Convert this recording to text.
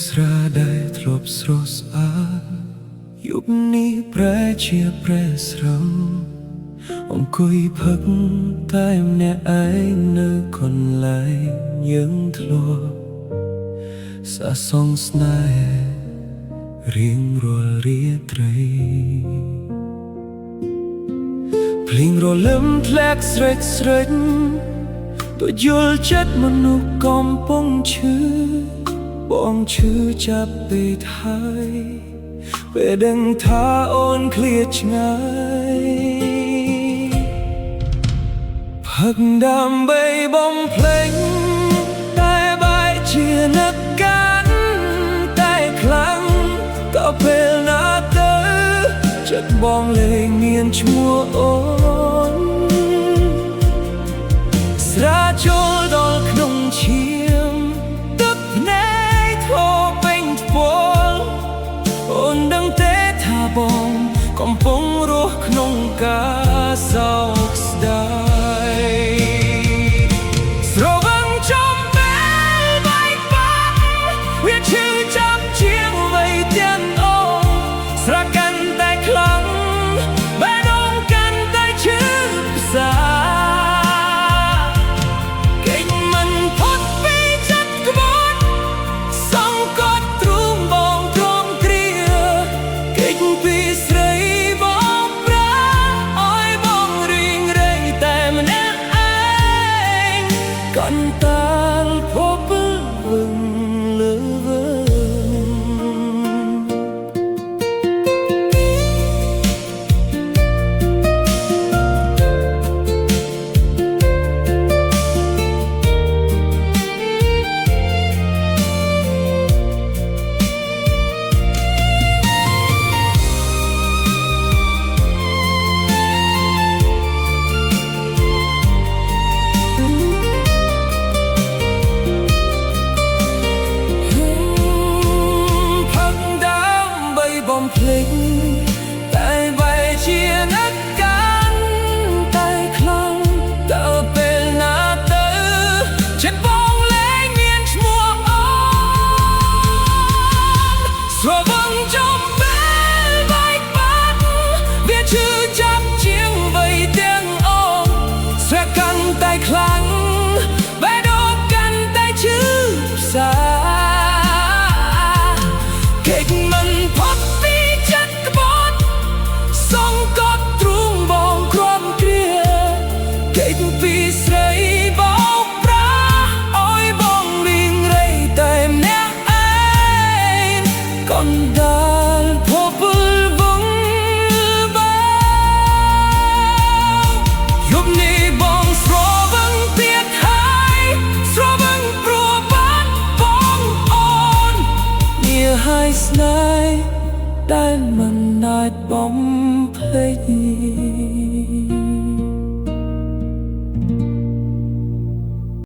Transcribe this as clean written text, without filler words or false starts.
ស្រាដែលធ្លាប់ស្រស់ស្អាតយប់នេះប្រែជាប្រែស្រមអង្គុយផឹកតែម្នាក់ឯងនៅកន្លែងយើងធ្លាប់សាសងស្នេហ៍រៀងរាល់រាត្រីភ្លេងរលឹមធ្លាក់ស្រេចស្រេចដូចយល់ចិត្តមនុស្សកំពុងឈឺបងឈឺចាប់ពេកហើយពេលដឹងថាអូនឃ្លាតឆ្ងាយផឹកដើម្បីបំភ្លេចតែបែរជានឹកកាន់តែខ្លាំងក៏ពេលណាទៅចិត្តបងលែងមានឈ្មោះអូនស្រាចូលដល់ក្នុងឈាមទឹកភ្នែកធ្លាប់ពេញថ្ពាល់អូនដឹងទេថាបងកំពុងរស់ក្នុងការសោកស្ដាយស្រវឹងចំពេលបែកបាក់វាឈឺចាប់ជាងអ្វីទាំងអូនស្រកាន់តែខ្លាំងបេះដូងកាន់តែឈឺផ្សាគេងមិនផុតពីចិត្តក្បត់សង្កត់ទ្រូងបងទ្រាំគ្រាគេងពីស្រីបងប្រាឲ្យបងរីងរៃតែម្នាក់ឯងកន្តាលភពវឹងលើវើបំភ្លេចតែបែរជានឹកកាន់តែខ្លាំងតើពេលណាទៅចិត្តបងលែងមានឈ្មោះអូនស្រវឹងចំពេលបែកបាក់វាឈឺចាប់ជាងអ្វីទាំងអូនស្រកាន់តែខ្លាំងបេះដូងកាន់តែឈឺផ្សាគេងមិនផុតពីចិត្តក្បត់សង្កត់ទ្រូងបងគ្រាំគ្រាគេងពីស្រីបងប្រាឲ្យបងរីងរៃតែម្នាក់ឯងកណ្ដាលភពវឹងបងយប់នេះបងស្រវឹងទៀតហើយស្រវឹងព្រោះបានបងអូននេះហើយស្នេហ៍ដែលមិនអាចបំភ្លេច